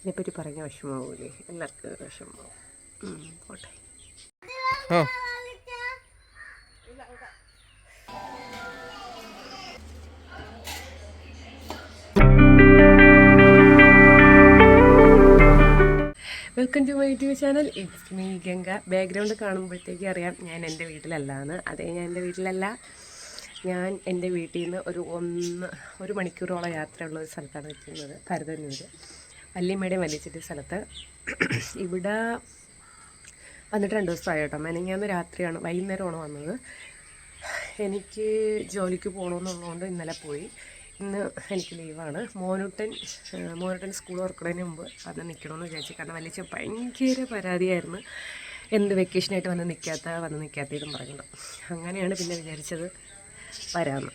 ഇതിനെപ്പറ്റി പറഞ്ഞ വിഷമാവൂലേ? എല്ലാവർക്കും വിഷമാവും. പോട്ടെ. Welcome to my YouTube channel. It's me Ganga. Background കാണുമ്പോഴത്തേക്ക് അറിയാം ഞാൻ എൻ്റെ വീട്ടിലല്ലാന്ന്. അതേ, ഞാൻ എൻ്റെ വീട്ടിലല്ല. ഞാൻ എൻ്റെ വീട്ടിൽ നിന്ന് ഒരു മണിക്കൂറോളം യാത്രയുള്ള ഒരു സ്ഥലത്താണ് നിൽക്കുന്നത്. പരതന്നൂർ, വല്യമ്മയുടെയും വലിയച്ഛൻ്റെ സ്ഥലത്ത്. ഇവിടെ വന്നിട്ട് 2 ദിവസമായി കേട്ടോ. മെനഞ്ഞാന്ന് രാത്രിയാണ്, വൈകുന്നേരമാണ് വന്നത്. എനിക്ക് ജോലിക്ക് പോകണമെന്നുള്ളതുകൊണ്ട് ഇന്നലെ പോയി. ഇന്ന് എനിക്ക് ലീവാണ്. മോനുട്ടൻ സ്കൂൾ തുറക്കുന്നതിന് മുമ്പ് വന്ന് നിൽക്കണമെന്ന് വിചാരിച്ചു. കാരണം വലിയ ഭയങ്കര പരാതിയായിരുന്നു, എന്ത് വെക്കേഷനായിട്ട് വന്ന് നിൽക്കാത്തതെന്നും പറയുന്നുണ്ട്. അങ്ങനെയാണ് പിന്നെ വിചാരിച്ചത് വരാമെന്ന്.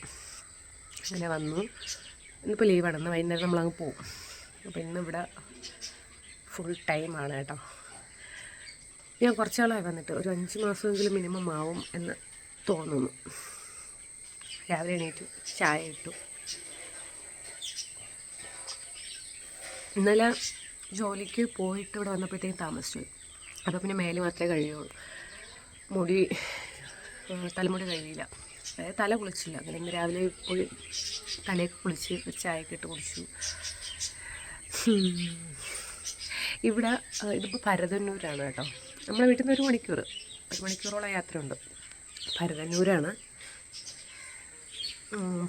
അങ്ങനെ വന്നു. ഇന്നിപ്പോൾ ലീവാണ്. ഇന്ന് വൈകുന്നേരം നമ്മളങ്ങ് പോകും. അപ്പോൾ ഇന്നിവിടെ ഫുൾ ടൈമാണ് കേട്ടോ. ഞാൻ കുറച്ച് നാളായി വന്നിട്ട്, ഒരു 5 മാസമെങ്കിലും മിനിമം ആവും എന്ന് തോന്നുന്നു. രാവിലെ എണീറ്റു, ചായ ഇട്ടു. ഇന്നലെ ജോലിക്ക് പോയിട്ട് ഇവിടെ വന്നപ്പോഴത്തേക്കും താമസിച്ചു പോയി. അപ്പോൾ പിന്നെ മേല് മാത്രമേ കഴിയുള്ളൂ. തലമുടി കഴിയില്ല, അതായത് തല കുളിച്ചില്ല. അങ്ങനെ ഇന്ന് രാവിലെ പോയി തലയൊക്കെ കുളിച്ച് ഒരു ചായയൊക്കെ ഇട്ട് കുടിച്ചു. ഇവിടെ ഇതിപ്പോൾ പരതന്നൂരാണ് കേട്ടോ. നമ്മളെ വീട്ടിൽ നിന്ന് 1 മണിക്കൂറോളം യാത്രയുണ്ട്. പരതന്നൂരാണ്.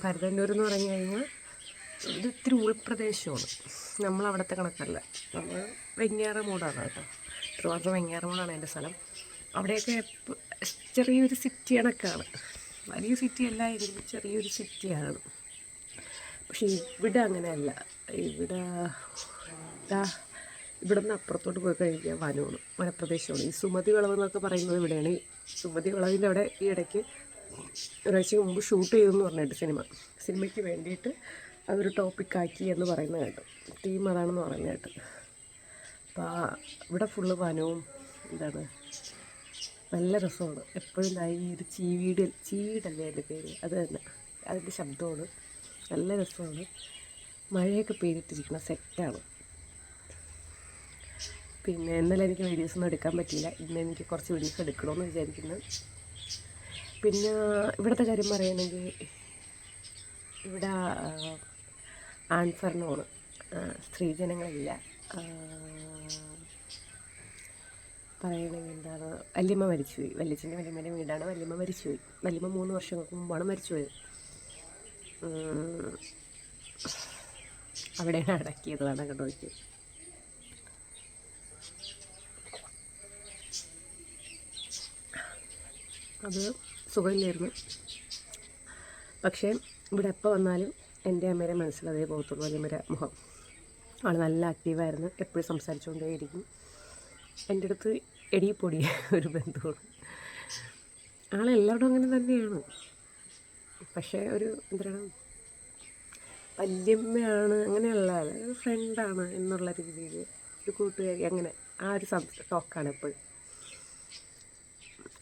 പരതന്നൂർ എന്ന് പറഞ്ഞു കഴിഞ്ഞാൽ ഇത് ഇത്തിരി ഉൾപ്രദേശമാണ്. നമ്മളവിടുത്തെ കണക്കല്ല, നമ്മൾ വെങ്ങാറമൂടാണ് കേട്ടോ. ട്രിവാൻഡ്രം വെങ്ങാറമൂടാണ് എൻ്റെ സ്ഥലം. അവിടെയൊക്കെ ചെറിയൊരു സിറ്റി കണക്കാണ്. വലിയ സിറ്റി അല്ലായിരുന്നു, ചെറിയൊരു സിറ്റിയാണ്. പക്ഷേ ഇവിടെ അങ്ങനെയല്ല. ഇവിടെ നിന്ന് അപ്പുറത്തോട്ട് പോയി കഴിഞ്ഞാൽ വനപ്രദേശമാണ്. ഈ സുമതി വളവ് എന്നൊക്കെ പറയുന്നത് ഇവിടെയാണ്. ഈ സുമതി വളവിൻ്റെ അവിടെ ഈ ഇടയ്ക്ക് ഒരാഴ്ച മുമ്പ് ഷൂട്ട് ചെയ്തെന്ന് പറഞ്ഞിട്ട് സിനിമയ്ക്ക് വേണ്ടിയിട്ട് അതൊരു ടോപ്പിക്കാക്കി എന്ന് പറയുന്നത് കേട്ടു. തീം അതാണെന്ന് പറയുന്നത് കേട്ടു. അപ്പോൾ ഇവിടെ ഫുള്ള് വനവും നല്ല രസമാണ്. എപ്പോഴും ഈ ഒരു ചീവീടല്ലേ അതിൻ്റെ പേര്, അത് തന്നെ. അതിൻ്റെ ശബ്ദമാണ്, നല്ല രസമാണ്. മഴയൊക്കെ പെയ്തിട്ടിരിക്കുന്ന സെറ്റാണ്. പിന്നെ ഇന്നലെ എനിക്ക് വീഡിയോസൊന്നും എടുക്കാൻ പറ്റിയില്ല. ഇന്ന് എനിക്ക് കുറച്ച് വീഡിയോസ് എടുക്കണമെന്ന് വിചാരിക്കുന്നു. പിന്നെ ഇവിടുത്തെ കാര്യം പറയുകയാണെങ്കിൽ ഇവിടെ ആൺഫർണമാണ്, സ്ത്രീജനങ്ങളില്ല. പറയണമെങ്കിൽ വല്യമ്മ മരിച്ചുപോയി. വല്യമ്മയുടെ വീടാണ്. വല്യമ്മ മരിച്ചുപോയി. വല്യമ്മ 3 വർഷങ്ങൾക്ക് മുമ്പാണ് മരിച്ചുപോയത്. അവിടെയാണ് അടക്കിയതാണ് കണ്ടു നോക്കി. അത് സുഖമില്ലായിരുന്നു. പക്ഷേ ഇവിടെ എപ്പോൾ വന്നാലും എൻ്റെ അമ്മയുടെ മനസ്സിൽ അതേ പോകത്തുള്ളൂ. വല്യമ്മയുടെ മുഖം. ആൾ നല്ല ആക്റ്റീവായിരുന്നു, എപ്പോഴും സംസാരിച്ചുകൊണ്ടേയിരിക്കും. എൻ്റെ അടുത്ത് എടിപ്പൊടി ഒരു ബന്ധുവാണ്. ആളെല്ലാവരും അങ്ങനെ തന്നെയാണ്. പക്ഷേ വല്യമ്മയാണ്, അങ്ങനെയുള്ള ഒരു ഫ്രണ്ടാണ് എന്നുള്ള രീതിയിൽ, ഒരു കൂട്ടുകാരി, അങ്ങനെ ആ ഒരു ടോക്കാണ് എപ്പോഴും.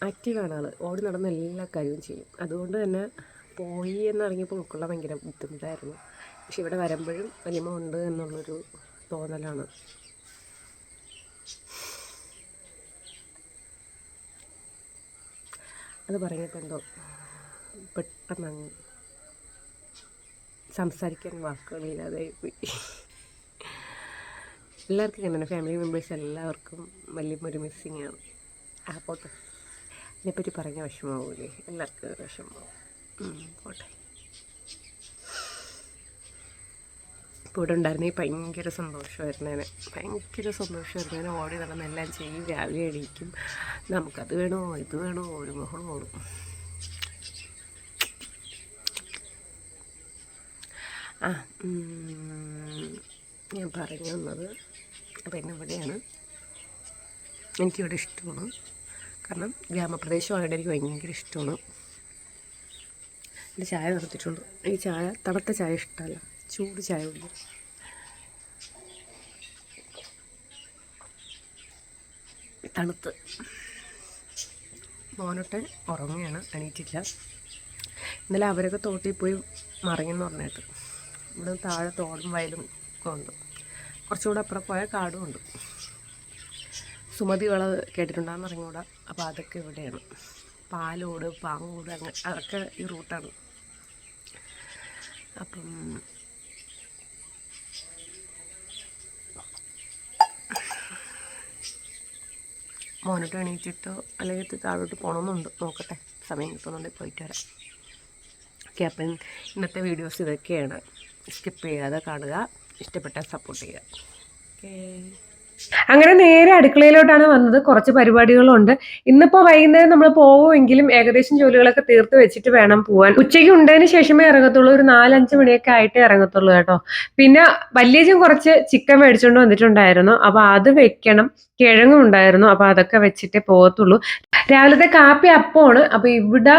ആക്റ്റീവാണ് ആൾ. ഓടി നടന്ന് എല്ലാ കാര്യവും ചെയ്യും. അതുകൊണ്ട് തന്നെ പോയി എന്നിറങ്ങിയപ്പോൾ ഉൾക്കൊള്ളാൻ ഭയങ്കര ബുദ്ധിമുട്ടായിരുന്നു. പക്ഷെ ഇവിടെ വരുമ്പോഴും വല്യമ്മ ഉണ്ട് എന്നുള്ളൊരു തോന്നലാണ്. അത് പറഞ്ഞപ്പോൾ എന്തോ പെട്ടെന്ന് സംസാരിക്കാൻ വാക്കുകളില്ലാതായി പോയി. എല്ലാവർക്കും ഇങ്ങനെ, ഫാമിലി മെമ്പേഴ്സ് എല്ലാവർക്കും വല്യമ്മ മിസ്സിങ് ആണ്. അപ്പോൾ ഇതിനെപ്പറ്റി പറഞ്ഞ വിഷമാവൂലേ? എല്ലാവർക്കും വിഷമാവും. പോട്ടെ. ഇപ്പോൾ ഇവിടെ ഉണ്ടായിരുന്നെങ്കിൽ ഭയങ്കര സന്തോഷമായിരുന്നേനെ. ഓടി നടന്ന് എല്ലാം ചെയ്യും. രാവിലെ എണീക്കും, നമുക്കത് വേണോ ഇത് വേണോ, ഒരു ബഹളം ഓടും. ഞാൻ പറഞ്ഞു വന്നത്, അപ്പോൾ ഇവിടെയാണ്. എനിക്കിവിടെ ഇഷ്ടമാണ്. കാരണം ഗ്രാമപ്രദേശമായിട്ട് എനിക്ക് ഭയങ്കര ഇഷ്ടമാണ്. എൻ്റെ ചായ നിർത്തിയിട്ടുണ്ട്. ഈ തണുത്ത ചായ ഇഷ്ടമല്ല, ചൂട് ചായ ഉണ്ട്. തണുത്ത്. മോനൊട്ട് ഉറങ്ങുകയാണ്, എണീറ്റില്ല. ഇന്നലെ അവരൊക്കെ തോട്ടിൽ പോയി മറിഞ്ഞെന്ന് പറഞ്ഞിട്ട്. ഇവിടെ താഴെ തോടും വയലും ഒക്കെ ഉണ്ട്. കുറച്ചുകൂടെ അപ്പുറം പോയാൽ കാടും ഉണ്ട്. സുമതി വിളവ് കേട്ടിട്ടുണ്ടാകുന്ന അറിഞ്ഞുകൂടാ. അപ്പോൾ അതൊക്കെ ഇവിടെയാണ്. പാലോട്, പാങ്ങോട്, അങ്ങനെ അതൊക്കെ ഈ റൂട്ടാണ്. അപ്പം മോനോട്ട് എണീറ്റിട്ടോ അല്ലെങ്കിൽ താഴോട്ട് പോകണമെന്നുണ്ട്. നോക്കട്ടെ, സമയം കിട്ടുന്നുണ്ടെങ്കിൽ പോയിട്ട് വരാം. ഓക്കെ, അപ്പം ഇന്നത്തെ വീഡിയോസ് ഇതൊക്കെയാണ്. സ്കിപ്പ് ചെയ്യാതെ കാണുക, ഇഷ്ടപ്പെട്ടാൽ സപ്പോർട്ട് ചെയ്യുക. ഓക്കേ, അങ്ങനെ നേരെ അടുക്കളയിലോട്ടാണ് വന്നത്. കുറച്ച് പരിപാടികളുണ്ട്. ഇന്നിപ്പോൾ വൈകുന്നേരം നമ്മൾ പോവുമെങ്കിലും ഏകദേശം ജോലികളൊക്കെ തീർത്ത് വെച്ചിട്ട് വേണം പോവാൻ. ഉച്ചയ്ക്ക് ഉണ്ടതിന് ശേഷമേ ഇറങ്ങത്തുള്ളൂ. ഒരു 4-5 മണിയൊക്കെ ആയിട്ടേ ഇറങ്ങത്തുള്ളൂ കേട്ടോ. പിന്നെ വലിയച്ഛൻ കുറച്ച് ചിക്കൻ മേടിച്ചുകൊണ്ട് വന്നിട്ടുണ്ടായിരുന്നു. അപ്പോൾ അത് വെക്കണം. കിഴങ്ങും ഉണ്ടായിരുന്നു. അപ്പോൾ അതൊക്കെ വെച്ചിട്ടേ പോകത്തുള്ളൂ. രാവിലത്തെ കാപ്പി അപ്പമാണ്. അപ്പോൾ ഇവിടെ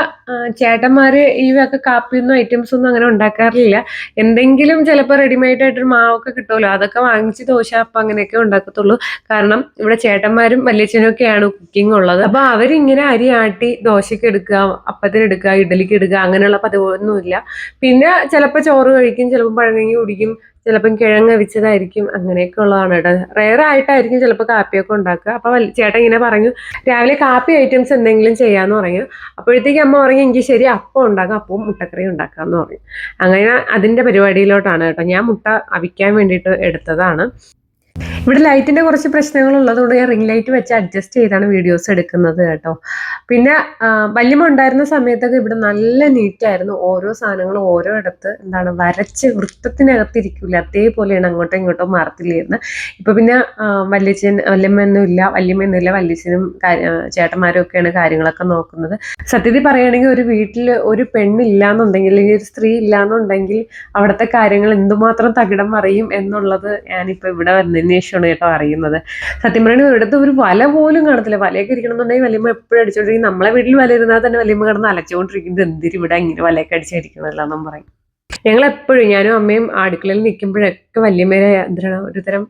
ചേട്ടന്മാര് ഈ വക കാപ്പിയൊന്നും ഐറ്റംസ് ഒന്നും അങ്ങനെ ഉണ്ടാക്കാറില്ല. എന്തെങ്കിലും ചിലപ്പോൾ റെഡിമെയ്ഡ് ആയിട്ടൊരു മാവൊക്കെ കിട്ടുമല്ലോ, അതൊക്കെ വാങ്ങിച്ച് ദോശ അപ്പം അങ്ങനെയൊക്കെ ഉണ്ടാക്കത്തുള്ളൂ. കാരണം ഇവിടെ ചേട്ടന്മാരും വല്യച്ഛനും ഒക്കെയാണ് കുക്കിംഗ് ഉള്ളത്. അപ്പോൾ അവരിങ്ങനെ അരി ആട്ടി ദോശയ്ക്ക് എടുക്കുക, അപ്പത്തിന് എടുക്കുക, ഇഡലിക്ക് എടുക്കുക, അങ്ങനെയുള്ള പതിവൊന്നുമില്ല. പിന്നെ ചിലപ്പോൾ ചോറ് കഴിക്കും, ചിലപ്പോൾ പഴങ്കഞ്ഞി കുടിക്കും, ചിലപ്പം കിഴങ്ങ് വെച്ചതായിരിക്കും, അങ്ങനെയൊക്കെ ഉള്ളതാണ് കേട്ടോ. റെയർ ആയിട്ടായിരിക്കും ചിലപ്പോൾ കാപ്പിയൊക്കെ ഉണ്ടാക്കുക. അപ്പോൾ ചേട്ടൻ ഇങ്ങനെ പറഞ്ഞു രാവിലെ കാപ്പി ഐറ്റംസ് എന്തെങ്കിലും ചെയ്യാമെന്ന് പറഞ്ഞു. അപ്പോഴത്തേക്ക് അമ്മ പറഞ്ഞു എനിക്ക് ശരി അപ്പം ഉണ്ടാക്കാം, അപ്പവും മുട്ടക്കറിയും ഉണ്ടാക്കാമെന്ന് പറഞ്ഞു. അങ്ങനെ അതിൻ്റെ പരിപാടിയിലോട്ടാണ് കേട്ടോ. ഞാൻ മുട്ട അവിക്കാൻ വേണ്ടിയിട്ട് എടുത്തതാണ്. ഇവിടെ ലൈറ്റിന്റെ കുറച്ച് പ്രശ്നങ്ങൾ ഉള്ളതുകൊണ്ട് ഞാൻ റിംഗ് ലൈറ്റ് വെച്ച് അഡ്ജസ്റ്റ് ചെയ്താണ് വീഡിയോസ് എടുക്കുന്നത് കേട്ടോ. പിന്നെ വല്യമ്മ ഉണ്ടായിരുന്ന സമയത്തൊക്കെ ഇവിടെ നല്ല നീറ്റായിരുന്നു. ഓരോ സാധനങ്ങളും ഓരോ ഇടത്ത് വരച്ച് വൃത്തത്തിനകത്തിരിക്കില്ല, അതേപോലെയാണ് അങ്ങോട്ടോ ഇങ്ങോട്ടോ മാറത്തില്ലായിരുന്നു. ഇപ്പൊ പിന്നെ വല്യമ്മയൊന്നുമില്ല, വല്യച്ഛനും ചേട്ടന്മാരും ഒക്കെയാണ് കാര്യങ്ങളൊക്കെ നോക്കുന്നത്. സത്യത്തിൽ പറയുകയാണെങ്കിൽ ഒരു വീട്ടിൽ ഒരു പെണ്ണില്ലാന്നുണ്ടെങ്കിൽ അല്ലെങ്കിൽ ഒരു സ്ത്രീ ഇല്ലാന്നുണ്ടെങ്കിൽ അവിടുത്തെ കാര്യങ്ങൾ എന്തുമാത്രം തകിടം മറിയും എന്നുള്ളത് ഞാനിപ്പോൾ ഇവിടെ വന്നതിന് ശേഷമാണ് കേട്ടോ അറിയുന്നത്. സത്യം പറയുന്നത് ഒരിടത്ത് ഒരു വല പോലും കാണത്തില്ല. വലയൊക്കെ ഇരിക്കണമെന്നുണ്ടെങ്കിൽ വല്യമ്മ എപ്പോഴും അടിച്ചോണ്ടിരിക്കും. നമ്മളെ വീട്ടിൽ വല ഇരുന്നാൽ തന്നെ വല്യമ്മ കിടന്ന് അലച്ചുകൊണ്ടിരിക്കുന്നത് എന്തിരി ഇവിടെ ഇങ്ങനെ വലയൊക്കെ അടിച്ചിരിക്കണമല്ലോ എന്നും പറയും. ഞങ്ങൾ എപ്പോഴും ഞാനും അമ്മയും അടുക്കളയിൽ നിൽക്കുമ്പോഴൊക്കെ വല്യമ്മേരെ ഒരു തരം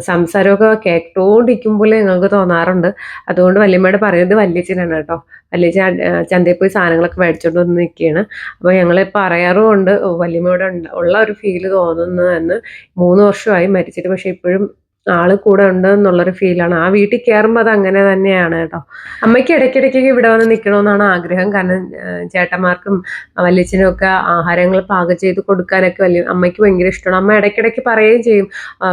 സംസാരമൊക്കെ കേട്ടോണ്ടിരിക്കുമ്പോൾ ഞങ്ങൾക്ക് തോന്നാറുണ്ട്. അതുകൊണ്ട് വല്യമ്മയോട് പറയുന്നത് വല്യച്ഛനാണ് കേട്ടോ. വല്യച്ഛൻ ചന്തയിൽ പോയി സാധനങ്ങളൊക്കെ മേടിച്ചോണ്ട് വന്ന് നിൽക്കുകയാണ്. അപ്പോൾ ഞങ്ങൾ പറയാറുമുണ്ട് വല്യമ്മയോട് ഉള്ള ഒരു ഫീല് തോന്നുന്നു എന്ന്. 3 വർഷമായി മരിച്ചിട്ട്, പക്ഷെ ഇപ്പോഴും ആള് കൂടെ ഉണ്ട് എന്നുള്ളൊരു ഫീലാണ്. ആ വീട്ടിൽ കയറുമ്പോൾ അത് അങ്ങനെ തന്നെയാണ് കേട്ടോ. അമ്മയ്ക്ക് ഇടയ്ക്കിടയ്ക്ക് ഇവിടെ വന്ന് നിൽക്കണമെന്നാണ് ആഗ്രഹം. കാരണം ചേട്ടന്മാർക്കും വല്യച്ഛനും ഒക്കെ ആഹാരങ്ങൾ പാകം ചെയ്ത് കൊടുക്കാനൊക്കെ അമ്മയ്ക്ക് ഭയങ്കര ഇഷ്ടമാണ്. അമ്മ ഇടയ്ക്കിടയ്ക്ക് പറയുകയും ചെയ്യും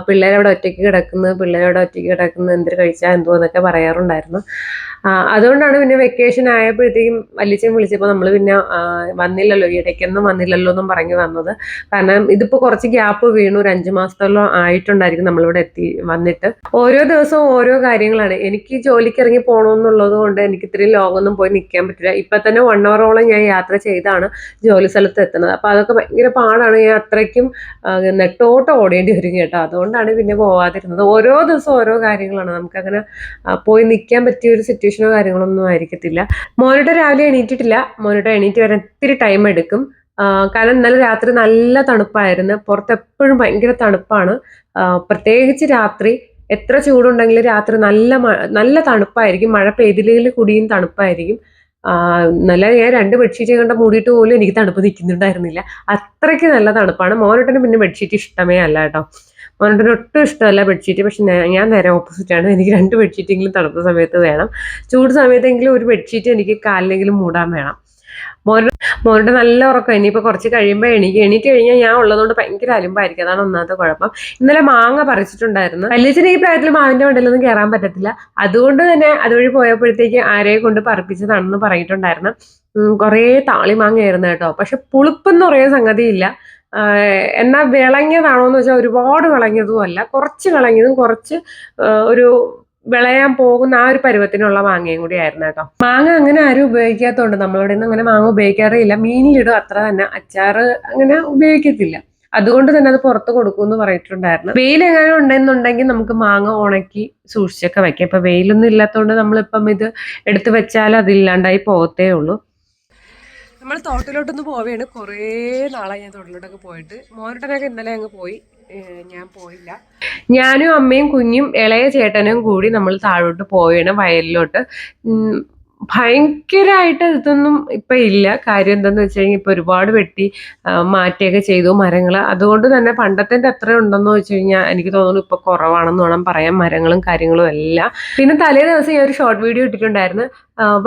പിള്ളേരവിടെ ഒറ്റയ്ക്ക് കിടക്കുന്നു, എന്തിനു കഴിച്ചാൽ എന്തോ എന്നൊക്കെ പറയാറുണ്ടായിരുന്നു. അതുകൊണ്ടാണ് പിന്നെ വെക്കേഷൻ ആയപ്പോഴത്തേക്കും വല്യച്ഛൻ വിളിച്ചപ്പോൾ നമ്മൾ പിന്നെ വന്നില്ലല്ലോ, ഇടയ്ക്കൊന്നും വന്നില്ലല്ലോ എന്നും പറഞ്ഞു വന്നത്. കാരണം ഇതിപ്പോൾ കുറച്ച് ഗ്യാപ്പ് വീണു. ഒരു 5 മാസത്തോളം ആയിട്ടുണ്ടായിരിക്കും നമ്മളിവിടെ വന്നിട്ട്. ഓരോ ദിവസവും ഓരോ കാര്യങ്ങളാണ്. എനിക്ക് ജോലിക്ക് ഇറങ്ങി പോകണമെന്നുള്ളത് കൊണ്ട് എനിക്ക് ഇത്രയും ലോങ് ഒന്നും പോയി നിൽക്കാൻ പറ്റില്ല. ഇപ്പൊ തന്നെ 1 ഹവറോളം ഞാൻ യാത്ര ചെയ്താണ് ജോലി സ്ഥലത്ത് എത്തുന്നത്. അപ്പൊ അതൊക്കെ ഭയങ്കര പാടാണ്. ഞാൻ അത്രയ്ക്കും നെട്ടോട്ട് ഓടേണ്ടി വരും കേട്ടോ. അതുകൊണ്ടാണ് പിന്നെ പോവാതിരുന്നത്. ഓരോ ദിവസവും ഓരോ കാര്യങ്ങളാണ്. നമുക്കങ്ങനെ പോയി നിൽക്കാൻ പറ്റിയ ഒരു സിറ്റുവേഷനോ കാര്യങ്ങളൊന്നും ആയിരിക്കത്തില്ല. മോനിട്ട് രാവിലെ എണീറ്റിട്ടില്ല. മോനിട്ട് എണീറ്റ് വരാൻ ഇത്തിരി ടൈം എടുക്കും. കാരണം ഇന്നലെ രാത്രി നല്ല തണുപ്പായിരുന്നു. പുറത്ത് എപ്പോഴും ഭയങ്കര തണുപ്പാണ്. പ്രത്യേകിച്ച് രാത്രി എത്ര ചൂടുണ്ടെങ്കിലും രാത്രി നല്ല തണുപ്പായിരിക്കും. മഴ പെയ്തില്ലെങ്കിൽ കൂടിയും തണുപ്പായിരിക്കും. നല്ല ഞാൻ 2 ബെഡ്ഷീറ്റ് കണ്ട മൂടിയിട്ട് പോലും എനിക്ക് തണുപ്പ് നിൽക്കുന്നുണ്ടായിരുന്നില്ല. അത്രയ്ക്ക് നല്ല തണുപ്പാണ്. മോനോട്ടിന് പിന്നെ ബെഡ്ഷീറ്റ് ഇഷ്ടമേ അല്ല കേട്ടോ. മോനോട്ടിന് ഒട്ടും ഇഷ്ടമല്ല ബെഡ്ഷീറ്റ്. പക്ഷെ ഞാൻ നേരെ ഓപ്പോസിറ്റാണ്. എനിക്ക് 2 ബെഡ്ഷീറ്റെങ്കിലും തണുപ്പ് സമയത്ത് വേണം. ചൂട് സമയത്തെങ്കിലും ഒരു ബെഡ്ഷീറ്റ് എനിക്ക് കാലിലെങ്കിലും മൂടാൻ വേണം. മോനുടെ നല്ല ഉറക്കം. ഇനിയിപ്പോൾ കുറച്ച് കഴിയുമ്പോൾ എണീറ്റ് കഴിഞ്ഞാൽ ഞാൻ ഉള്ളതുകൊണ്ട് ഭയങ്കര അലുമ്പായിരിക്കും. അതാണ് ഒന്നാമത്തെ കുഴപ്പം. ഇന്നലെ മാങ്ങ പറിച്ചിട്ടുണ്ടായിരുന്നു. വല്യച്ഛന് ഈ പ്രായത്തിൽ മാവിന്റെ മണ്ടയിലൊന്നും കയറാൻ പറ്റത്തില്ല. അതുകൊണ്ട് തന്നെ അതുവഴി പോയപ്പോഴത്തേക്ക് ആരെയെ കൊണ്ട് പറപ്പിച്ചതാണെന്ന് പറഞ്ഞിട്ടുണ്ടായിരുന്നു. കുറേ താളിമാങ്ങയായിരുന്നു കേട്ടോ. പക്ഷെ പുളിപ്പെന്ന് പറയുന്ന സംഗതിയില്ല. എന്നാൽ വിളങ്ങിയതാണോ എന്ന് വെച്ചാൽ ഒരുപാട് വിളങ്ങിയതും അല്ല, കുറച്ച് വിളങ്ങിയതും കുറച്ച് ഒരു വിളയാൻ പോകുന്ന ആ ഒരു പരുവത്തിനുള്ള മാങ്ങയും കൂടി ആയിരുന്നു കേട്ടോ. മാങ്ങ അങ്ങനെ ആരും ഉപയോഗിക്കാത്തതുകൊണ്ട് നമ്മളിവിടെ നിന്ന് അങ്ങനെ മാങ്ങ ഉപയോഗിക്കാറില്ല. മീനിലിടും, അത്ര തന്നെ. അച്ചാറ് അങ്ങനെ ഉപയോഗിക്കത്തില്ല. അതുകൊണ്ട് തന്നെ അത് പുറത്ത് കൊടുക്കുമെന്ന് പറഞ്ഞിട്ടുണ്ടായിരുന്നു. വെയിലെങ്ങാനും ഉണ്ടെന്നുണ്ടെങ്കിൽ നമുക്ക് മാങ്ങ ഉണക്കി സൂക്ഷിച്ചൊക്കെ വെക്കാം. ഇപ്പൊ വെയിലൊന്നും ഇല്ലാത്തതുകൊണ്ട് നമ്മളിപ്പം ഇത് എടുത്തു വെച്ചാൽ അതില്ലാണ്ടായി പോകത്തേ ഉള്ളൂ. നമ്മൾ തോട്ടിലോട്ടൊന്ന് പോവുകയാണ്. കുറേ നാളായി ഞാൻ തോട്ടിലോട്ടൊക്കെ പോയിട്ട്. മോനട്ടനൊക്കെ ഇന്നലെ അങ്ങ് പോയി, ഞാൻ പോയില്ല. ഞാനും അമ്മയും കുഞ്ഞും ഇളയ ചേട്ടനും കൂടി നമ്മൾ താഴോട്ട് പോവുകയാണ്, വയലിലോട്ട്. ഭയങ്കരമായിട്ട് ഇതൊന്നും ഇപ്പൊ ഇല്ല. കാര്യം എന്താന്ന് വെച്ച് കഴിഞ്ഞാൽ ഇപ്പൊ ഒരുപാട് വെട്ടി മാറ്റിയൊക്കെ ചെയ്തു മരങ്ങൾ. അതുകൊണ്ട് തന്നെ പണ്ടത്തെ അത്ര ഉണ്ടെന്ന് വെച്ച് കഴിഞ്ഞാൽ എനിക്ക് തോന്നുന്നു ഇപ്പൊ കുറവാണെന്ന് വേണം പറയാൻ, മരങ്ങളും കാര്യങ്ങളും എല്ലാം. പിന്നെ തലേ ദിവസം ഞാൻ ഒരു ഷോർട്ട് വീഡിയോ ഇട്ടിട്ടുണ്ടായിരുന്നു.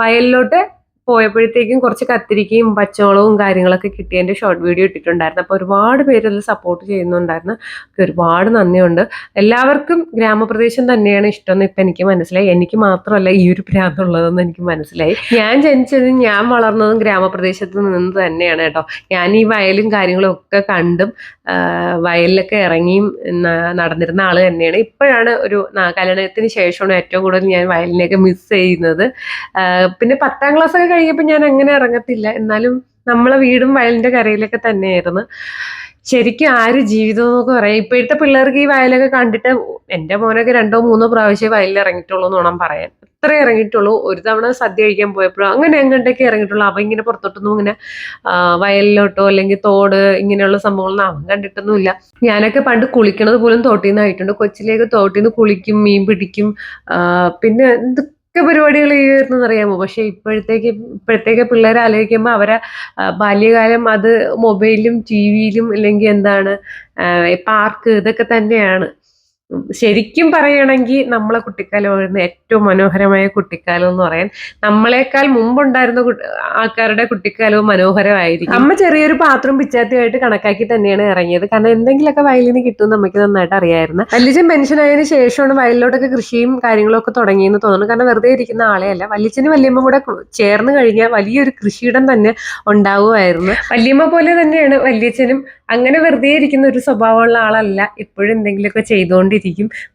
വയലിലോട്ട് പോയപ്പോഴത്തേക്കും കുറച്ച് കത്തിരിക്കയും പച്ചമുളകും കാര്യങ്ങളൊക്കെ കിട്ടിയതിന്റെ ഷോർട്ട് വീഡിയോ ഇട്ടിട്ടുണ്ടായിരുന്നു. അപ്പൊ ഒരുപാട് പേര് അതിൽ സപ്പോർട്ട് ചെയ്യുന്നുണ്ടായിരുന്നു. ഒരുപാട് നന്ദിയുണ്ട്. എല്ലാവർക്കും ഗ്രാമപ്രദേശം തന്നെയാണ് ഇഷ്ടമെന്ന് ഇപ്പൊ എനിക്ക് മനസ്സിലായി. എനിക്ക് മാത്രമല്ല ഈ ഒരു ഭ്രാന്തുള്ളതെന്ന് എനിക്ക് മനസ്സിലായി. ഞാൻ ജനിച്ചതും ഞാൻ വളർന്നതും ഗ്രാമപ്രദേശത്ത് നിന്ന് തന്നെയാണ് കേട്ടോ. ഞാൻ ഈ വയലും കാര്യങ്ങളും ഒക്കെ കണ്ടും വയലിലൊക്കെ ഇറങ്ങിയും നടന്നിരുന്ന ആള് തന്നെയാണ്. ഇപ്പോഴാണ് ഒരു കല്യാണത്തിന് ശേഷമാണ് ഏറ്റവും കൂടുതൽ ഞാൻ വയലിനെയൊക്കെ മിസ് ചെയ്യുന്നത്. പിന്നെ 10ാം ക്ലാസ് ഒക്കെ കഴിഞ്ഞപ്പോൾ ഞാൻ അങ്ങനെ ഇറങ്ങത്തില്ല. എന്നാലും നമ്മളെ വീടും വയലിന്റെ കരയിലൊക്കെ തന്നെയായിരുന്നു. ശരിക്കും ജീവിതം എന്നൊക്കെ പറയാം. ഇപ്പോഴത്തെ പിള്ളേർക്ക് ഈ വയലൊക്കെ കണ്ടിട്ട്, എന്റെ മോനൊക്കെ 2 or 3 പ്രാവശ്യം വയലിൽ ഇറങ്ങിയിട്ടുള്ളൂ എന്ന് വേണം പറയാൻ. അത്രേ ഇറങ്ങിയിട്ടുള്ളൂ. ഒരു തവണ സദ്യ കഴിക്കാൻ പോയപ്പോഴോ അങ്ങനെ എങ്ങോട്ടൊക്കെ ഇറങ്ങിയിട്ടുള്ളൂ. അവ ഇങ്ങനെ പുറത്തോട്ടൊന്നും ഇങ്ങനെ വയലിലോട്ടോ അല്ലെങ്കിൽ തോട് ഇങ്ങനെയുള്ള സംഭവങ്ങളൊന്നും അവൻ കണ്ടിട്ടൊന്നുമില്ല. ഞാനൊക്കെ പണ്ട് കുളിക്കണത് പോലും തോട്ടിൽ നിന്നായിട്ടുണ്ട്. കൊച്ചിലേക്ക് തോട്ടിൽ നിന്ന് കുളിക്കും, മീൻ പിടിക്കും, പിന്നെ എന്തൊക്കെ പരിപാടികൾ ചെയ്യുമായിരുന്നു അറിയാമോ. പക്ഷെ ഇപ്പോഴത്തേക്ക് പിള്ളേരെ ആലോചിക്കുമ്പോൾ അവരെ ബാല്യകാലം അത് മൊബൈലും ടിവിയിലും അല്ലെങ്കിൽ എന്താണ് പാർക്ക് ഇതൊക്കെ തന്നെയാണ്. ശരിക്കും പറയുകയാണെങ്കിൽ നമ്മളെ കുട്ടിക്കാലമായിരുന്നു ഏറ്റവും മനോഹരമായ കുട്ടിക്കാലം എന്ന് പറയാൻ. നമ്മളെക്കാൾ മുമ്പുണ്ടായിരുന്ന ആൾക്കാരുടെ കുട്ടിക്കാലവും മനോഹരമായിരിക്കും. അമ്മ ചെറിയൊരു പാത്രം പിച്ചാത്തിയായിട്ട് കണക്കാക്കി തന്നെയാണ് ഇറങ്ങിയത്. കാരണം എന്തെങ്കിലുമൊക്കെ വയലിൽ നിന്ന് കിട്ടുമെന്ന് നമുക്ക് നന്നായിട്ട് അറിയായിരുന്നു. വല്യച്ഛൻ പെൻഷനായതിനു ശേഷമാണ് വയലിലോട്ടൊക്കെ കൃഷിയും കാര്യങ്ങളൊക്കെ തുടങ്ങിയെന്ന് തോന്നുന്നു. കാരണം വെറുതെ ഇരിക്കുന്ന ആളെയല്ല. വല്യച്ഛനും വല്യമ്മ കൂടെ ചേർന്ന് കഴിഞ്ഞാൽ വലിയൊരു കൃഷിയിടം തന്നെ ഉണ്ടാവുമായിരുന്നു. വല്യമ്മ പോലെ തന്നെയാണ് വല്യച്ഛനും. അങ്ങനെ വെറുതെ ഇരിക്കുന്ന ഒരു സ്വഭാവമുള്ള ആളല്ല. എപ്പോഴും എന്തെങ്കിലുമൊക്കെ ചെയ്തുകൊണ്ടിരിക്കും.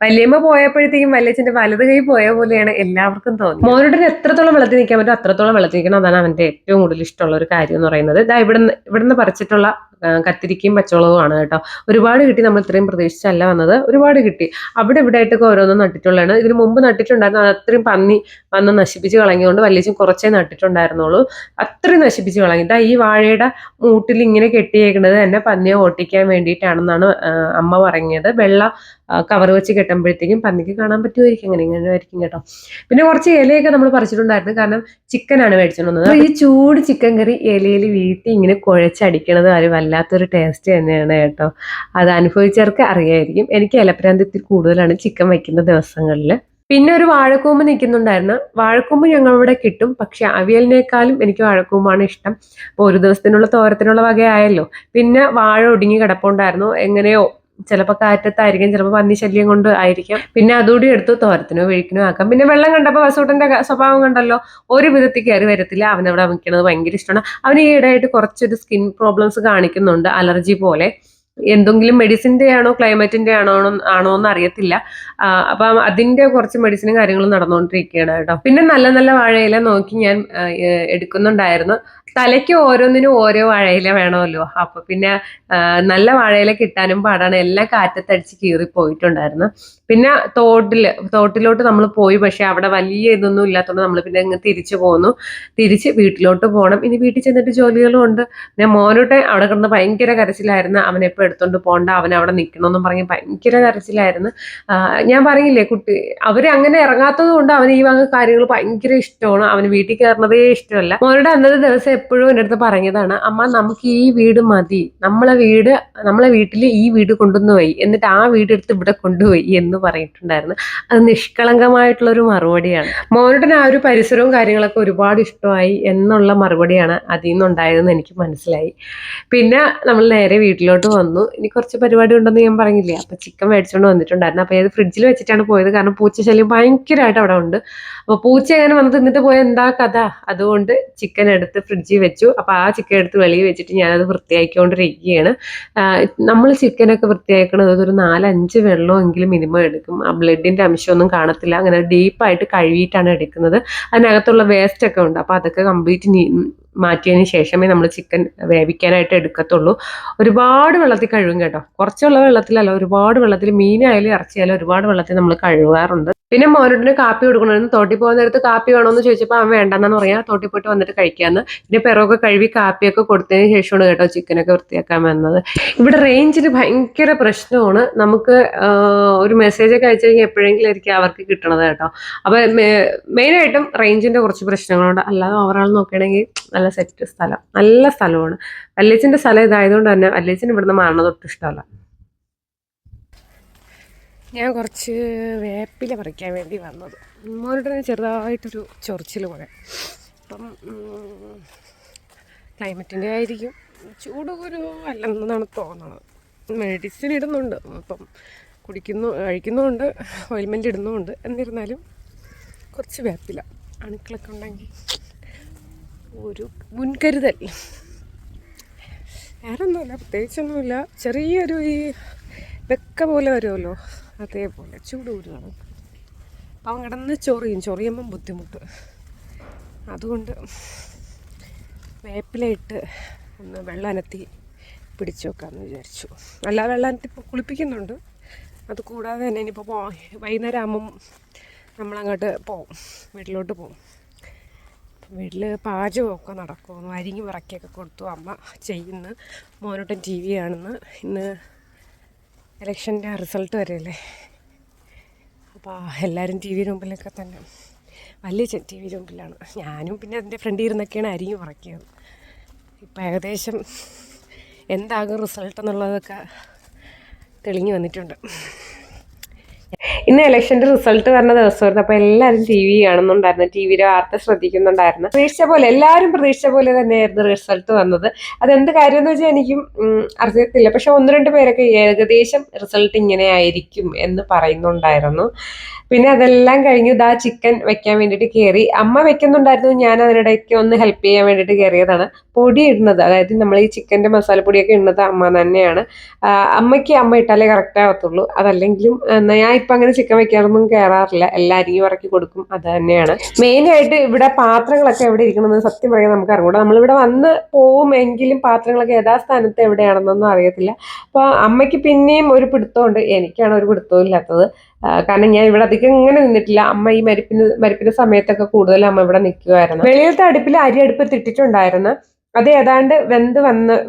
വല്യമ്മ പോയപ്പോഴത്തേക്കും വല്യച്ഛന്റെ വലത് കൈ പോയ പോലെയാണ് എല്ലാവർക്കും തോന്നി. മോനോട് എത്രത്തോളം വെള്ളത്തിൽ നിൽക്കാൻ പറ്റും അത്രത്തോളം വെള്ളത്തിൽ നിൽക്കണം. അതാണ് അവന്റെ ഏറ്റവും കൂടുതൽ ഇഷ്ടമുള്ള ഒരു കാര്യം എന്ന് പറയുന്നത്. ഇതാ ഇവിടുന്ന് പറിച്ചിട്ടുള്ള കത്തിരിക്കയും പച്ചമുളകുമാണ് കേട്ടോ. ഒരുപാട് കിട്ടി. നമ്മൾ ഇത്രയും പ്രതീക്ഷിച്ചല്ല വന്നത്. ഒരുപാട് കിട്ടി. അവിടെ ഇവിടെ ആയിട്ടൊക്കെ ഓരോന്നും നട്ടിട്ടുള്ളതാണ്. ഇതിന് മുമ്പ് നട്ടിട്ടുണ്ടായിരുന്നു. അത് അത്രയും പന്നി വന്ന് നശിപ്പിച്ച് കളഞ്ഞുകൊണ്ട് വല്യച്ഛൻ കുറച്ചേ നട്ടിട്ടുണ്ടായിരുന്നുള്ളൂ. അത്രയും നശിപ്പിച്ച് കളഞ്ഞു. ഇതാ ഈ വാഴയുടെ മൂട്ടിൽ ഇങ്ങനെ കെട്ടിയേക്കുന്നത് തന്നെ പന്നിയെ ഓട്ടിക്കാൻ വേണ്ടിയിട്ടാണെന്നാണ് അമ്മ പറഞ്ഞത്. വെള്ള കവർ വെച്ച് കെട്ടുമ്പോഴത്തേക്കും പന്നിക്ക് കാണാൻ പറ്റുമായിരിക്കും. ഇങ്ങനെ ആയിരിക്കും കേട്ടോ. പിന്നെ കുറച്ച് ഇലയൊക്കെ നമ്മൾ പറിച്ചിട്ടുണ്ടായിരുന്നു. കാരണം ചിക്കനാണ് മേടിച്ചോണ്ട് വന്നത്. ഈ ചൂട് ചിക്കൻ കറി ഇലയിൽ വീട്ടിൽ ഇങ്ങനെ കുഴച്ചടിക്കണത് ഒരു വല്ലാത്തൊരു ടേസ്റ്റ് തന്നെയാണ് കേട്ടോ. അത് അനുഭവിച്ചവർക്ക് അറിയായിരിക്കും. എനിക്ക് ഇലപ്രാന്തി കൂടുതലാണ് ചിക്കൻ വയ്ക്കുന്ന ദിവസങ്ങളിൽ. പിന്നെ ഒരു വാഴക്കൂമ്പ് നിൽക്കുന്നുണ്ടായിരുന്നു. വാഴക്കൂമ്പ് ഞങ്ങളിവിടെ കിട്ടും. പക്ഷെ അവിയലിനേക്കാളും എനിക്ക് വാഴക്കൂമ്പാണ് ഇഷ്ടം. അപ്പോൾ ഒരു ദിവസത്തിനുള്ള തോരത്തിനുള്ള വകയായല്ലോ. പിന്നെ വാഴ ഒടുങ്ങി കിടപ്പുണ്ടായിരുന്നു. എങ്ങനെയോ ചിലപ്പോൾ കാറ്റത്തായിരിക്കും, ചിലപ്പോൾ പന്നി ശല്യം കൊണ്ട് ആയിരിക്കാം. പിന്നെ അതുകൂടി എടുത്ത് തോരത്തിനോ വെഴിക്കിനോ ആക്കാം. പിന്നെ വെള്ളം കണ്ടപ്പോൾ വസൂട്ടന്റെ സ്വഭാവം കണ്ടല്ലോ, ഒരു വിധത്തിൽ കയറി വരത്തില്ല. അവനവിടെ നിൽക്കുന്നത് ഭയങ്കര ഇഷ്ടമാണ്. അവന് ഈയിടെയായിട്ട് കുറച്ചൊരു സ്കിൻ പ്രോബ്ലംസ് കാണിക്കുന്നുണ്ട്, അലർജി പോലെ. എന്തെങ്കിലും മെഡിസിന്റെ ആണോ ക്ലൈമറ്റിന്റെ ആണോ എന്ന് അറിയത്തില്ല. അപ്പം അതിന്റെ കുറച്ച് മെഡിസിനും കാര്യങ്ങളും നടന്നുകൊണ്ടിരിക്കുകയാണ് കേട്ടോ. പിന്നെ നല്ല നല്ല വാഴയില നോക്കി ഞാൻ എടുക്കുന്നുണ്ടായിരുന്നു. തലയ്ക്ക് ഓരോന്നിനും ഓരോ വാഴയില വേണമല്ലോ. അപ്പൊ പിന്നെ നല്ല വാഴയില കിട്ടാനും പാടാണ്. എല്ലാം കാറ്റത്തടിച്ച് കീറിപ്പോയിട്ടുണ്ടായിരുന്നു. പിന്നെ തോട്ടിലോട്ട് നമ്മൾ പോയി. പക്ഷെ അവിടെ വലിയ ഇതൊന്നും ഇല്ലാത്തതുകൊണ്ട് നമ്മൾ പിന്നെ അങ്ങ് തിരിച്ചു പോന്നു. തിരിച്ച് വീട്ടിലോട്ട് പോകണം. ഇനി വീട്ടിൽ ചെന്നിട്ട് ജോലികളും ഉണ്ട്. ഞാൻ മോനോട്ടെ അവിടെ കിടന്ന് ഭയങ്കര കരച്ചിലായിരുന്നു. അവനെപ്പോൾ എടുത്തോണ്ട് പോകണ്ട, അവൻ അവിടെ നിൽക്കണമെന്നും പറഞ്ഞ് ഭയങ്കര കരച്ചിലായിരുന്നു. ഞാൻ പറയില്ലേ, അവരങ്ങനെ ഇറങ്ങാത്തത് കൊണ്ട് അവന് ഈ വക കാര്യങ്ങൾ ഭയങ്കര ഇഷ്ടമാണ്. അവന് വീട്ടിൽ കയറുന്നതേ ഇഷ്ടമല്ല. മോനുടെ അന്നത്തെ ദിവസം എപ്പോഴും എൻ്റെ അടുത്ത് പറഞ്ഞതാണ്, അമ്മ നമുക്ക് ഈ വീട് മതി, നമ്മളെ വീട്ടിൽ ഈ വീട് കൊണ്ടുവന്നുപോയി, എന്നിട്ട് ആ വീട് എടുത്ത് ഇവിടെ കൊണ്ടുപോയി എന്ന് പറഞ്ഞിട്ടുണ്ടായിരുന്നു. അത് നിഷ്കളങ്കമായിട്ടുള്ള ഒരു മറുപടിയാണ്. മോനുടെ ആ ഒരു പരിസരവും കാര്യങ്ങളൊക്കെ ഒരുപാട് ഇഷ്ടമായി എന്നുള്ള മറുപടിയാണ് അതിൽ നിന്നുണ്ടായതെന്ന് എനിക്ക് മനസ്സിലായി. പിന്നെ നമ്മൾ നേരെ വീട്ടിലോട്ട് വന്നു. ഇനി കുറച്ച് പരിപാടി ഉണ്ടെന്ന് ഞാൻ പറഞ്ഞില്ലേ. അപ്പൊ ചിക്കൻ മേടിച്ചുകൊണ്ട് വന്നിട്ടുണ്ടായിരുന്നു. അപ്പൊ ഇത് ഫ്രിഡ്ജിൽ വെച്ചിട്ടാണ് പോയത്. കാരണം പൂച്ചശല്യം ഭയങ്കരമായിട്ട് അവിടെ ഉണ്ട്. അപ്പൊ പൂച്ച എങ്ങനെ വന്ന് തിന്നിട്ട് പോയ എന്താ കഥ. അതുകൊണ്ട് ചിക്കൻ എടുത്ത് ഫ്രിഡ്ജിൽ വെച്ചു. അപ്പൊ ആ ചിക്കൻ എടുത്ത് വെളിയിൽ വെച്ചിട്ട് ഞാനത് വൃത്തിയാക്കിക്കൊണ്ടിരിക്കുകയാണ്. നമ്മൾ ചിക്കനൊക്കെ വൃത്തിയാക്കണത് ഒരു 4-5 വെള്ളമെങ്കിലും മിനിമം എടുക്കും. ആ ബ്ലഡിന്റെ അംശമൊന്നും കാണത്തില്ല. അങ്ങനെ ഡീപ്പായിട്ട് കഴുകിയിട്ടാണ് എടുക്കുന്നത്. അതിനകത്തുള്ള വേസ്റ്റ് ഒക്കെ ഉണ്ട്. അപ്പൊ അതൊക്കെ കംപ്ലീറ്റ് മാറ്റിയതിന് ശേഷമേ നമ്മൾ ചിക്കൻ വേവിക്കാനായിട്ട് എടുക്കത്തുള്ളൂ. ഒരുപാട് വെള്ളത്തിൽ കഴുകും കേട്ടോ. കുറച്ചുള്ള വെള്ളത്തിലല്ല, ഒരുപാട് വെള്ളത്തിൽ. മീനായാലും ഇറച്ചിയായാലും ഒരുപാട് വെള്ളത്തിൽ നമ്മൾ കഴുകാറുണ്ട്. പിന്നെ മോനോട്ടിന് കാപ്പി കൊടുക്കണമായിരുന്നു. തോട്ടിൽ പോകുന്ന നേരത്ത് കാപ്പി വേണമെന്ന് ചോദിച്ചപ്പോൾ അവൻ വേണ്ടെന്നാണ് പറയാ, തോട്ടിൽ പോയിട്ട് വന്നിട്ട് കഴിക്കാന്ന്. പിന്നെ പിറകൊക്കെ കഴുകി കാപ്പിയൊക്കെ കൊടുത്തതിന് ശേഷമാണ് കേട്ടോ ചിക്കനൊക്കെ വൃത്തിയാക്കാൻ വന്നത്. ഇവിടെ റേഞ്ചിന് ഭയങ്കര പ്രശ്നമാണ്. നമുക്ക് ഒരു മെസ്സേജ് ഒക്കെ അയച്ചു കഴിഞ്ഞാൽ എപ്പോഴെങ്കിലും ആയിരിക്കും അവർക്ക് കിട്ടണത് കേട്ടോ. അപ്പൊ മെയിനായിട്ടും റേഞ്ചിന്റെ കുറച്ച് പ്രശ്നങ്ങളുണ്ട്. അല്ലാതെ ഓവറാൾ നോക്കുകയാണെങ്കിൽ നല്ല സെറ്റ് സ്ഥലം, നല്ല സ്ഥലമാണ്. വല്യച്ഛന്റെ സ്ഥലം ഇതായതുകൊണ്ട് തന്നെ വല്യച്ഛന് ഇവിടുന്ന് മാറണത് ഒട്ടും ഇഷ്ടമല്ല. ഞാൻ കുറച്ച് വേപ്പില പറിക്കാൻ വേണ്ടി വന്നത്. മോനോട്ടിന് ചെറുതായിട്ടൊരു ചൊറിച്ചിൽ പോലെ. അപ്പം ക്ലൈമറ്റിൻ്റെ ആയിരിക്കും, ചൂട് ഒരു അല്ലെന്നാണ് തോന്നുന്നത്. മെഡിസിൻ ഇടുന്നുണ്ട്, അപ്പം കഴിക്കുന്നുമുണ്ട്, ഓയിൽമെൻ്റ് ഇടുന്നുമുണ്ട്. എന്നിരുന്നാലും കുറച്ച് വേപ്പില അണുക്കളൊക്കെ ഉണ്ടെങ്കിൽ ഒരു മുൻകരുതൽ. വേറെ ഒന്നുമില്ല, പ്രത്യേകിച്ചൊന്നുമില്ല. ചെറിയൊരു ഈ വെക്ക പോലെ വരുമല്ലോ, അതേപോലെ ചൂട് കൂടുകയാണ്. അപ്പം അവൻ കിടന്ന് ചൊറിയുമ്പം ബുദ്ധിമുട്ട്. അതുകൊണ്ട് വേപ്പിലയിട്ട് ഒന്ന് വെള്ളം അനത്തി പിടിച്ചു വെക്കാമെന്ന് വിചാരിച്ചു. അല്ല, വെള്ളം അനത്തി ഇപ്പോൾ കുളിപ്പിക്കുന്നുണ്ട്. അത് കൂടാതെ തന്നെ ഇനിയിപ്പോൾ വൈകുന്നേരം ആകുമ്പം നമ്മളങ്ങോട്ട് പോവും, വീട്ടിലോട്ട് പോവും. വീട്ടിൽ പാചകമൊക്കെ നടക്കുമെന്ന്, അരിഞ്ഞ് വിറക്കിയൊക്കെ കൊടുത്തു അമ്മ ചെയ്യുന്നു. മോനോട്ടൻ TV കാണുന്നു. ഇന്ന് ഇലക്ഷൻ്റെ റിസൾട്ട് വരെയല്ലേ, അപ്പോൾ എല്ലാവരും TV മുമ്പിലൊക്കെ തന്നെ. വലിയ TV മുമ്പിലാണ്. ഞാനും പിന്നെ അതിൻ്റെ ഫ്രണ്ടിൽ ഇരുന്നൊക്കെയാണ് അരിഞ്ഞ് പറക്കിയത്. ഇപ്പം ഏകദേശം എന്താകും റിസൾട്ട് എന്നുള്ളതൊക്കെ തെളിഞ്ഞു വന്നിട്ടുണ്ട്. ഇന്ന് ഇലക്ഷൻ്റെ റിസൾട്ട് വരുന്ന ദിവസമായിരുന്നു. അപ്പോൾ എല്ലാവരും TV കാണുന്നുണ്ടായിരുന്നു, TVയിലെ വാർത്ത ശ്രദ്ധിക്കുന്നുണ്ടായിരുന്നു. എല്ലാവരും പ്രതീക്ഷിച്ച പോലെ തന്നെയായിരുന്നു റിസൾട്ട് വന്നത്. അതെന്ത് കാര്യം എന്ന് വെച്ചാൽ എനിക്കും അറിയത്തില്ല. പക്ഷെ 1-2 പേരൊക്കെ ഏകദേശം റിസൾട്ട് ഇങ്ങനെ ആയിരിക്കും എന്ന് പറയുന്നുണ്ടായിരുന്നു. പിന്നെ അതെല്ലാം കഴിഞ്ഞു ഇതാ ചിക്കൻ വെക്കാൻ വേണ്ടിയിട്ട് കയറി. അമ്മ വെക്കുന്നുണ്ടായിരുന്നു, ഞാൻ അതിനിടയ്ക്ക് ഒന്ന് ഹെൽപ്പ് ചെയ്യാൻ വേണ്ടിയിട്ട് കയറിയതാണ്. പൊടി ഇടുന്നത്, അതായത് നമ്മൾ ഈ ചിക്കൻ്റെ മസാലപ്പൊടിയൊക്കെ ഇടുന്നത് അമ്മ തന്നെയാണ്. അമ്മയ്ക്ക് അമ്മ ഇട്ടാലേ കറക്റ്റ് ആവത്തുള്ളൂ. അതല്ലെങ്കിലും ഞാൻ ഇപ്പം അങ്ങനെ ചിക്കൻ വെക്കാറൊന്നും കയറാറില്ല. എല്ലാം അരിഞ്ഞു പറക്കി കൊടുക്കും, അത് തന്നെയാണ് മെയിനായിട്ട്. ഇവിടെ പാത്രങ്ങളൊക്കെ എവിടെ ഇരിക്കണമെന്ന് സത്യം പറയാൻ നമുക്ക് അറിഞ്ഞൂടാ. നമ്മളിവിടെ വന്ന് പോവുമെങ്കിലും പാത്രങ്ങളൊക്കെ യഥാസ്ഥാനത്ത് എവിടെയാണെന്നൊന്നും അറിയത്തില്ല. അപ്പോൾ അമ്മയ്ക്ക് പിന്നെയും ഒരു പിടുത്തമുണ്ട്, എനിക്കാണ് ഒരു പിടുത്തവും ഇല്ലാത്തത്. കാരണം ഞാൻ ഇവിടെ അധികം ഇങ്ങനെ നിന്നിട്ടില്ല. അമ്മ ഈ മരിപ്പിന്റെ സമയത്തൊക്കെ കൂടുതൽ അമ്മ ഇവിടെ നിൽക്കുമായിരുന്നു. വെളിയിലത്തെ അടുപ്പിൽ അടുപ്പ് ഇട്ടിട്ടുണ്ടായിരുന്നു. അത് ഏതാണ്ട്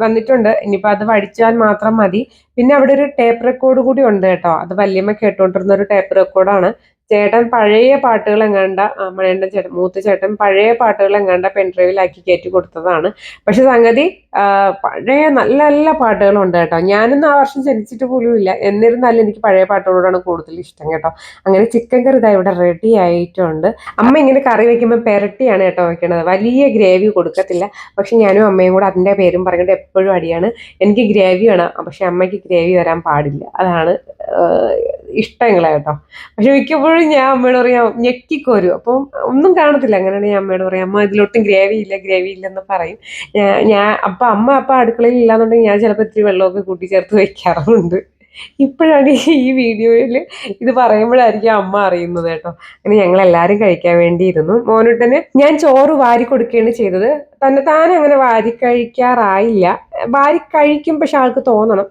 വന്നിട്ടുണ്ട്. ഇനിയിപ്പോൾ അത് വടിച്ചാൽ മാത്രം മതി. പിന്നെ അവിടെ ഒരു ടേപ്പ് റെക്കോർഡ് കൂടി ഉണ്ട് കേട്ടോ. അത് വല്യമ്മ കേട്ടോണ്ടിരുന്ന ഒരു ടേപ്പ് റെക്കോർഡാണ്. ചേട്ടൻ പഴയ പാട്ടുകൾ എങ്ങാണ്ട, മഴേണ്ട ചേട്ടൻ മൂത്ത ചേട്ടൻ പഴയ പാട്ടുകൾ എങ്ങാണ്ട പെൻഡ്രൈവിലാക്കി കയറ്റി കൊടുത്തതാണ്. പക്ഷെ സംഗതി പഴയ നല്ല നല്ല പാട്ടുകളുണ്ട് കേട്ടോ. ഞാനൊന്നും ആ വർഷം ജനിച്ചിട്ട് പോലും ഇല്ല. എന്നിരുന്നാലും എനിക്ക് പഴയ പാട്ടുകളോടാണ് കൂടുതൽ ഇഷ്ടം കേട്ടോ. അങ്ങനെ ചിക്കൻ കറി ഇതാ ഇവിടെ റെഡി ആയിട്ടുണ്ട്. അമ്മ ഇങ്ങനെ കറി വെക്കുമ്പോൾ പെരട്ടിയാണ് കേട്ടോ വെക്കണത്, വലിയ ഗ്രേവി കൊടുക്കത്തില്ല. പക്ഷെ ഞാനും അമ്മയും കൂടെ അതിൻ്റെ പേരും പറഞ്ഞിട്ട് എപ്പോഴും അടിയാണ്. എനിക്ക് ഗ്രേവി വേണം, പക്ഷെ അമ്മയ്ക്ക് ഗ്രേവി വരാൻ പാടില്ല. അതാണ് ഇഷ്ടങ്ങളെ കേട്ടോ. പക്ഷെ മിക്കപ്പോഴും ഞാൻ അമ്മയോട് പറയാം ഞെക്കിക്കോരും, അപ്പം ഒന്നും കാണത്തില്ല. അങ്ങനെയാണ് ഞാൻ അമ്മയോട് പറയാം, അമ്മ ഇതിലൊട്ടും ഗ്രേവി ഇല്ലെന്ന് പറയും. അമ്മ അടുക്കളയിൽ ഇല്ലാന്നുണ്ടെങ്കിൽ ഞാൻ ചിലപ്പോൾ ഇത്തിരി വെള്ളമൊക്കെ കൂട്ടി ചേർത്ത് വെക്കാറുണ്ട്. ഇപ്പോഴാണ് ഈ വീഡിയോയിൽ ഇത് പറയുമ്പോഴായിരിക്കും അമ്മ അറിയുന്നത് കേട്ടോ. അങ്ങനെ ഞങ്ങൾ എല്ലാവരും കഴിക്കാൻ വേണ്ടി ഇരുന്നു. മോനുട്ടന് ഞാൻ ചോറ് വാരി കൊടുക്കുകയാണ് ചെയ്തത്. താൻ അങ്ങനെ വാരി കഴിക്കാറായില്ല. വാരി കഴിക്കും, പക്ഷെ ആൾക്ക് തോന്നണം.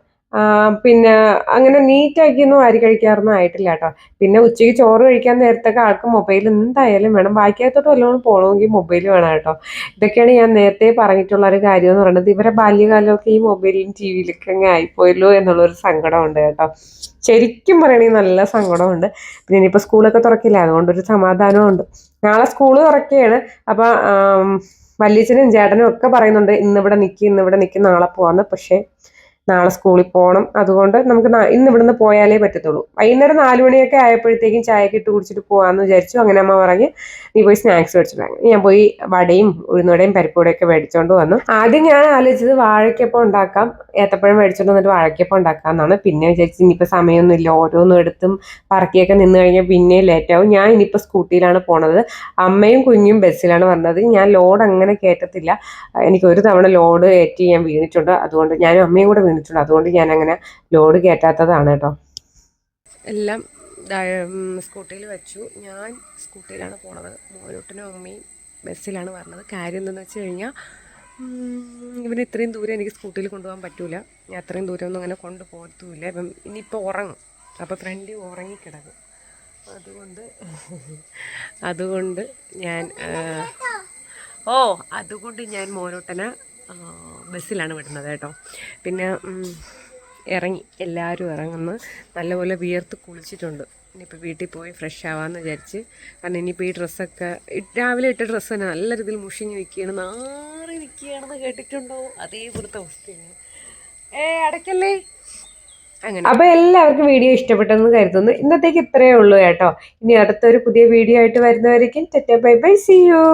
പിന്നെ അങ്ങനെ നീറ്റാക്കിയൊന്നും വാരി കഴിക്കാറൊന്നും ആയിട്ടില്ല കേട്ടോ. പിന്നെ ഉച്ചയ്ക്ക് ചോറ് കഴിക്കാൻ നേരത്തൊക്കെ ആൾക്ക് മൊബൈൽ എന്തായാലും വേണം. ബാക്കിയകത്തോട്ട് വല്ലതും പോകണമെങ്കിൽ മൊബൈൽ വേണം കേട്ടോ. ഇതൊക്കെയാണ് ഞാൻ നേരത്തെ പറഞ്ഞിട്ടുള്ള ഒരു കാര്യം എന്ന് പറയുന്നത്. ഇവരെ ബാല്യകാലമൊക്കെ ഈ മൊബൈലും TV-യിലൊക്കെ അങ്ങ് ആയിപ്പോയല്ലോ എന്നുള്ളൊരു സങ്കടമുണ്ട് കേട്ടോ. ശരിക്കും പറയണെങ്കിൽ നല്ല സങ്കടമുണ്ട്. പിന്നെ ഇനിയിപ്പോൾ സ്കൂളൊക്കെ തുറക്കില്ല, അതുകൊണ്ടൊരു സമാധാനമുണ്ട്. നാളെ സ്കൂള് തുറക്കുകയാണ്. അപ്പം വല്യച്ഛനും ചേട്ടനും ഒക്കെ പറയുന്നുണ്ട് ഇന്നിവിടെ നിൽക്കും നാളെ പോവാന്ന്. പക്ഷേ നാളെ സ്കൂളിൽ പോകണം. അതുകൊണ്ട് നമുക്ക് ഇന്ന് ഇവിടുന്ന് പോയാലേ പറ്റത്തുള്ളൂ. വൈകുന്നേരം 4 മണിയൊക്കെ ആയപ്പോഴത്തേക്കും ചായയൊക്കെ ഇട്ട് കുടിച്ചിട്ട് പോകാമെന്ന് വിചാരിച്ചു. അങ്ങനെ അമ്മ പറഞ്ഞ് നീ പോയി സ്നാക്സ് മേടിച്ചിട്ട് വാങ്ങി. ഞാൻ പോയി വടയും ഉഴുന്നുവടയും പരിപ്പുവടയൊക്കെ മേടിച്ചോണ്ട് വന്നു. ആദ്യം ഞാൻ ആലോചിച്ചത് വാഴയ്ക്കപ്പം ഉണ്ടാക്കാം, ഏത്തപ്പഴം മേടിച്ചോണ്ട് വന്നിട്ട് വാഴയ്ക്കപ്പം ഉണ്ടാക്കാമെന്നാണ്. പിന്നെ വിചാരിച്ചു ഇനിയിപ്പോൾ സമയമൊന്നുമില്ല, ഓരോന്നും എടുത്തും പറക്കിയൊക്കെ നിന്ന് കഴിഞ്ഞാൽ പിന്നെ ലേറ്റാവും. ഞാൻ ഇനിയിപ്പോൾ സ്കൂട്ടിയിലാണ് പോണത്. അമ്മയും കുഞ്ഞും ബസ്സിലാണ് വന്നത്. ഞാൻ ലോഡ് അങ്ങനെ കയറ്റത്തില്ല. എനിക്ക് ഒരു തവണ ലോഡ് കയറ്റി ഞാൻ വീണിട്ടുണ്ട്. അതുകൊണ്ട് ഞാനും അമ്മയും കൂടെ വീണിട്ടുണ്ട്. അതുകൊണ്ട് ഞാൻ അങ്ങനെ ലോഡ് കയറ്റാത്തതാണ് കേട്ടോ. എല്ലാം സ്കൂട്ടിയിൽ വെച്ചു. ഞാൻ സ്കൂട്ടിയിലാണ് പോണത്. മോനോട്ടനും അമ്മയും ബസ്സിലാണ് പറഞ്ഞത്. കാര്യം എന്താണെന്ന് വെച്ച് കഴിഞ്ഞാൽ ഇവന് ഇത്രയും ദൂരം എനിക്ക് സ്കൂട്ടിയിൽ കൊണ്ടുപോകാൻ പറ്റൂല. ഞാൻ അത്രയും ദൂരം ഒന്നും അങ്ങനെ കൊണ്ടുപോകത്തുമില്ല. ഇപ്പം ഇനിയിപ്പോൾ ഉറങ്ങും. അപ്പോൾ ഫ്രണ്ടിൽ ഉറങ്ങിക്കിടക്കും. അതുകൊണ്ട് അതുകൊണ്ട് ഞാൻ അതുകൊണ്ട് ഞാൻ മോനോട്ടനെ ബസ്സിലാണ് വിടുന്നത് കേട്ടോ. പിന്നെ ഇറങ്ങി, എല്ലാവരും ഇറങ്ങുന്നു. നല്ലപോലെ വിയർത്ത് കുളിച്ചിട്ടുണ്ട്. ഇനിയിപ്പോൾ വീട്ടിൽ പോയി ഫ്രഷ് ആവാമെന്ന് വിചാരിച്ച്. കാരണം ഇനിയിപ്പോൾ ഈ ഡ്രസ്സൊക്കെ രാവിലെ ഇട്ട ഡ്രസ്സ് തന്നെ നല്ല രീതിയിൽ മുഷിഞ്ഞ് നിൽക്കുകയാണ്, നാറി നിൽക്കുകയാണെന്ന് കേട്ടിട്ടുണ്ടോ? അതേപോലത്തെ അവസ്ഥയാണ്. അടയ്ക്കല്ലേ. അങ്ങനെ അപ്പോൾ എല്ലാവർക്കും വീഡിയോ ഇഷ്ടപ്പെട്ടെന്ന് കരുതുന്നു. ഇന്നത്തേക്ക് ഇത്രയേ ഉള്ളൂ കേട്ടോ. ഇനി അടുത്തൊരു പുതിയ വീഡിയോ ആയിട്ട് വരുന്നവരേക്കും tata bye bye, see U.